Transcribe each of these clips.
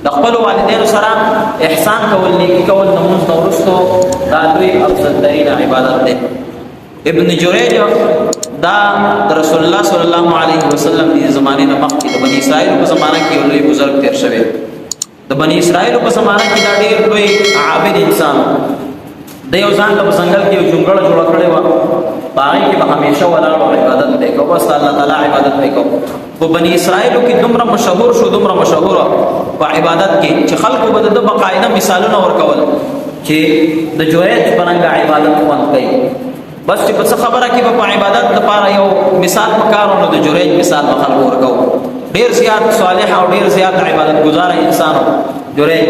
د خپل والدینو سره احسان کول نیکی کول نمونځ نه وروستو دا دوی افضل ترین عبادت دی. ابن جریج دا رسول الله صلی الله علیه وسلم د زمانه نه مخکې د بنی اسرائیل په زمانه کې یو لوی بزرګ تیر شوی. د بنی اسرائیل په زمانه کې دا ډیر لوی عابد انسان د یو ځان په څنګه کې یو جونګړه جوړ کړی و، باغی کې به همیشه ولاړ عبادت وکړو، بس الله تعالی عبادت وکړو. په بنی اسرائیل کې دومره مشهور شو، دومره مشهور په عبادت کې چې خلکو به د بقاعده مثالونه ورکول چې د جوړیت څنګه عبادت کوي. بس چې په خبره کې په عبادت لپاره یو مثال پکارونو د جوړیت مثال په خلکو ورکو. ډیر زیات صالح او ډیر زیات عبادت گزار انسان جوړیت.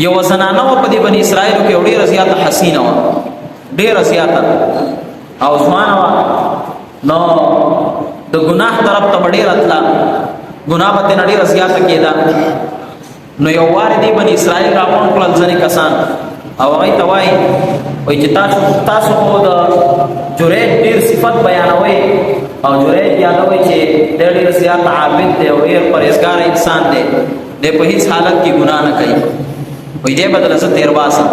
یو زنانه په دې بنی اسرائیل کې ډیر زیات حسینه و، ډیر زیات او ځوان و، نو د ګناه طرف ته ډیر اتلا، ګناه په دې ډیر زیات کېدا. نو یو وار دی بنی اسرائیل راپون کړل ځنې کسان او هغه ته وایي چې تاسو خو د جوړیت ډیر صفت بیانوي او جوړیت یادوي چې ډیر زیات عابد دی او ډیر پرهیزګار انسان دی، د په هیڅ حالت کې ګناه نه کوي. وې دې بدل څه تیر باسم،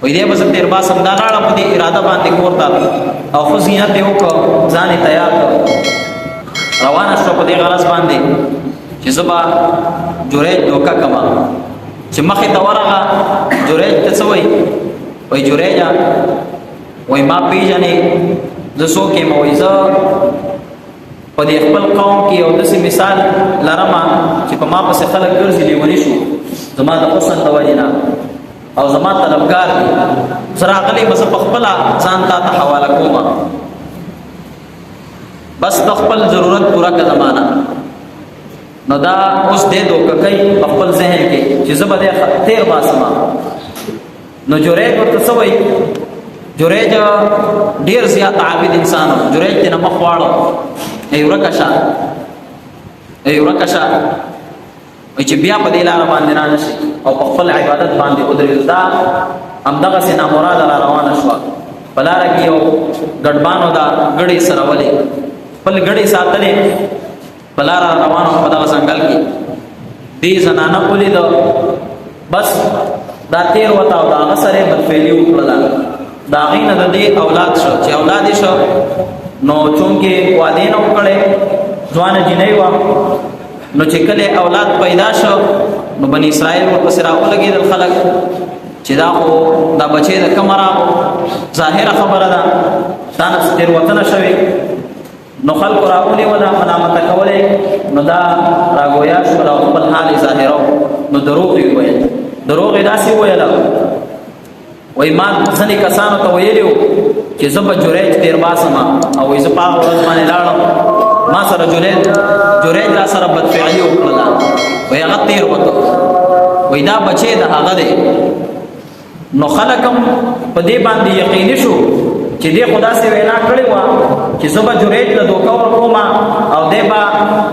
وې دې بس تیر باسم دا لاړه په دې اراده باندې کوړتا او خو زینت یو کو ځان تیار کړ، روانه شو په دې غرض باندې چې زبا جوړیت دوکا کما. چې مخې ته ورغه جوړیت ته څه وایي، وای جوړیجا وای ما پیژنې زه څوک یم، وای زه په دې خپل قوم کې یو داسې مثال لرم چې په ما پسې خلک ګرځي لیوني شو زما د حسن د وجې نه او زما طلبګار دي، زه راغلی به زه په خپله ځان تا ته حواله کوم، بس د خپل ضرورت پوره که زمانه. نو دا اوس دې دوکه کوي په خپل ذهن کې چې زه به دې تیر باسم. نو جوړیج ورته څه وایي، جوړیج ډیر زیات عابد انسان و، جوړیج ته نه مخ واړو ای ورکه شه وایي چې بیا په دې لاره باندې نه شي او په خپل عبادت باندې ودرېږي. دا همدغسې نامراده را روانه شوه. په لاره کې یو ګډبانو دا ګړۍ سره ولې خپل ګړۍ ساتلې، په لاره روانه په دغه ځنګل کې دې زنانه ولیده، بس دا تیر وته او د هغه سره یې بدفعلي وکړله. د هغې نه د دې اولاد شو، چې اولاد یې شو نو چونکې وعدې نه وکړې، ځوانه جینۍ وه، نو چې کله اولاد پیدا شو نو بني اسرائیل ورپسې راولګېدل خلک چې دا خو دا بچی د کومه راغو، ظاهره خبره ده دا نه تېروتنه شوې. نو خلکو راونیوله ملامته کولې، نو دا راګویا شول او خپل حال یې ظاهرو. نو دروغ یې وویل، دروغ یې داسې وویله وایي ما ځینې کسانو ته ویلي وو چې زه به جوړیج تېر باسم او وایي زه په هغه ورځ باندې لاړم، ما سره جوړیج را سره بدفعلي وکړله، وایي هغه تېر وته، وایي دا بچی د هغه دی. نو خلک هم په دې باندې یقیني شو چې دې خو داسې وینا کړې وه چې زه به جوړیج له دوکه ورکوم او دی به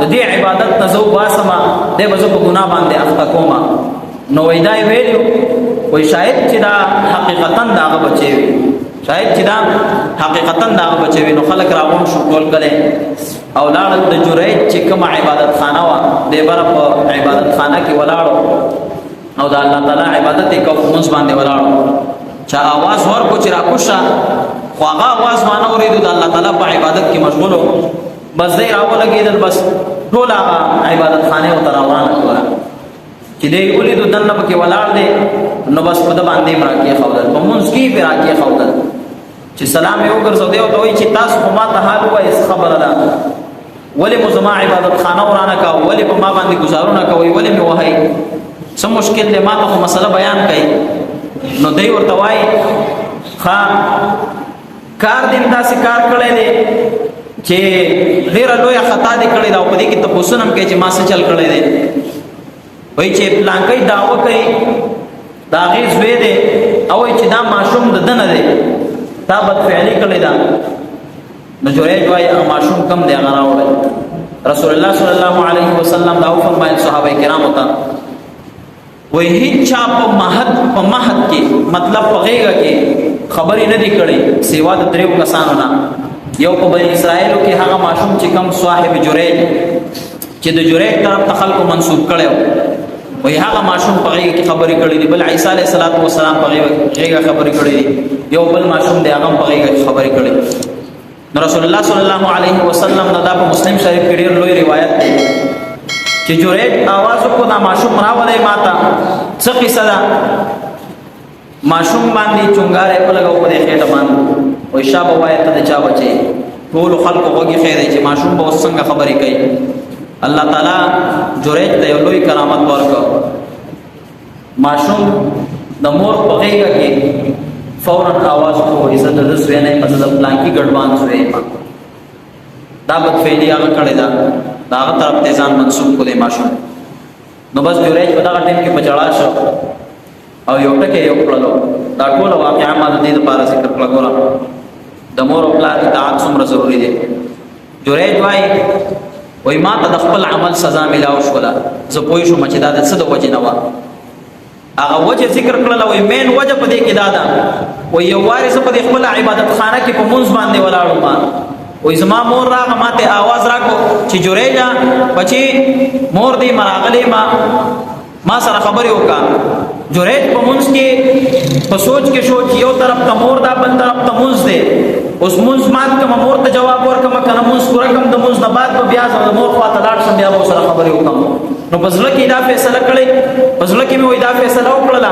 د دې عبادت نه زه وباسم، دی به زه په ګناه باندې اخته کوم. نو وایي دا یې ویلي وایي شاید چې دا حقیقتا د هغه بچی وي، شاید چې دا حقیقتا د هغه بچی وي. نو خلک راغون شو ټول کلی او لاړل د جوړیج چې کومه عبادت خانه وه دی بره په عبادت خانه کې ولاړو او د الله تعالی عبادت یې کو، مونځ باندې ولاړو. چا آواز ورکو چې راکوشه، خو هغه آواز وانه اورېدو، د الله تعالی په عبادت کې مشغول و، بس دی راولګېدل، بس ټول هغه عبادت خانې ورته راورانه کړله. چې دی ولیدو دننه پکې ولاړ دی، نو بس په ده باندې یې راکېښودل، په مونځ کې یې پرې راکېښودل. چې سلام یې وګرځو، دی ورته وایي چې تاسو خو ما ته حال ووایئ څه خبره ده، ولې مو زما عبادت خانه ورانه کوه، ولې په ما باندې ګزارونه کوئ، ولې مې وهئ، څه مشکل دی، ما ته خو مسله بیان کوي. نو دی ورته وایي ښه کار دې داسې کار کړی دی چې ډېره لویه خطا دې کړې ده او په دې کې تپوسونه هم کوي چې ما څه چل کړی دی. وایي چې پلانکی دعوه کوي د هغې زوی دی او وایي چې دا ماشوم د ده نه دی، تا بدفعلي کړې ده. نو جوړیج وایي هغه ماشوم کم دی هغه راوړی. رسول الله صلی الله علیه وسلم دا وفرمایل صحابه کرامو ته، وایي هیڅ چا په مهد کې مطلب په غېږه کې خبرې نه دي کړې سوا د دریو کسانو نه. یو په بني اسرائیلو کې هغه ماشوم چې کم صاحب جوړیج چې د جریج طرف ته خلکو منسوب کړو وای هغه ماشوم په غیږ کې خبرې کړې دي بل عیسی علیه السلام په غیږ خبرې کړې دي یو بل ماشوم دی هغه په غیږ کې خبرې کړې نو رسول الله صلی الله علیه وسلم دا په مسلم شریف کې ډېر لوی روایت دی چې جریج आवाज کو دا ماشوم راولې ماته څه قصه ده ماشوم باندې چونګاره په لګاو په خېټه باندې وای شابه وای ته چا بچي ټول خلکو وګي خیره چې ماشوم به څنګه خبرې کوي الله تعالی جریج ته یو لوی کرامت ورکړ ماشوم د مور په غیږ کې فورا आवाज کوي عزت د سوی نه مطلب پلانکی ګډوان سوی دا بد فعلی هغه کړی دا هغه طرف ته ځان منسوب کړي ماشوم نو بس جریج په دا ټیم کې بچړا شو او یو ټکی یو کړلو دا ټول واقعا ما د دې لپاره ذکر کړل ګوره د مور او پلار اطاعت څومره ضروری دی جریج وای ما ته د خپل عمل سزا ملاو شوله زه پوه شوم چې دا د څه د وجې نه وه هغه وجه ذکر کړله وای مین وجه په دې کې دا ده وای یو وارې زه په دې خپله عبادت خانه کې په مونځ باندې ولاړم وای زما مور راغه ماته आवाज راکو چې جریجا بچي مور دې مراغلې ما سره خبرې وکړه جریج په مونځ کې په سوچ کې شو چې یو طرف ته مور دا بل طرف ته مونځ دی اوس مونځ مات کوم مور ته جواب ورکوم کنه مونځ پوره کوم د مونځ نه بعد به بیا د مور خواته لاړ شم بیا به سره خبرې وکړم نو پزله کې دا فیصله کړې پزله کې مې وای دا فیصله وکړه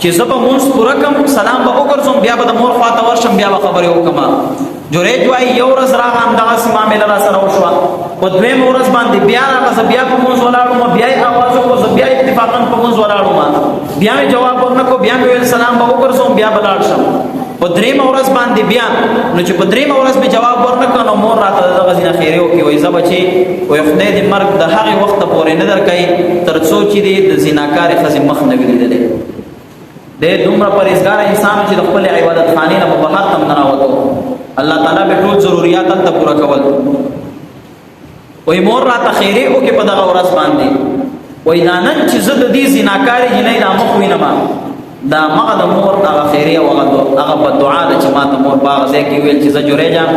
چې زه به مونځ پوره کوم سلام به وکړم بیا به د مور خواته ورشم بیا به خبرې وکړم جریج وای یو ورځ راغه همدغه معامله را سره وشوه په دویم ورځ باندې بیا راغه بیا په مونځ ولاړم بیا یې आवाज وکړ بیا اتفاقا په مونځ ولاړم بیا مې جواب ورنکو بیا مې ویل سلام به وکړم بیا به لاړ شم په دریم ورځ باندې بیا نو چې په دریم ورځ مې جواب ورنکو نو مور راته دغه ځینه خیره وکړي وای زه بچي وای خدای دې مرګ د هغې وخته پورې نه درکوي تر څو چې دې د زیناکارې ښځې مخ نه وي لیدلی دی دومره پرهیزګاره انسان چې د خپلې عبادت خانې نه په بهر ته نه راوتو الله تعالی به ټول ضرورت ته پوره کول وای مور راته خیره وکړي په دغه ورځ باندې وای نن چې زه د دې زیناکارې جنۍ دا مخ وینم دا مغه د مور هغه خیره او هغه په دعا ده چې ما ته مور باغ ځای کې ویل چې زه جوړېږم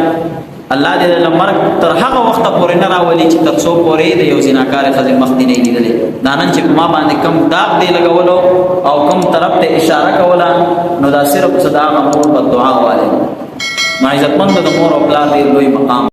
الله دې له مرګ تر هغه وخت پورې نه راولي چې تر څو پورې د یو زیناکار ښځې مخ دې نه لیدلې دا نن چې ما باندې کم داغ دی لګولو او کم طرف ته اشاره کوله نو دا صرف صدا مور په دعا واله ما عزتمند د مور او پلار دې لوی مقام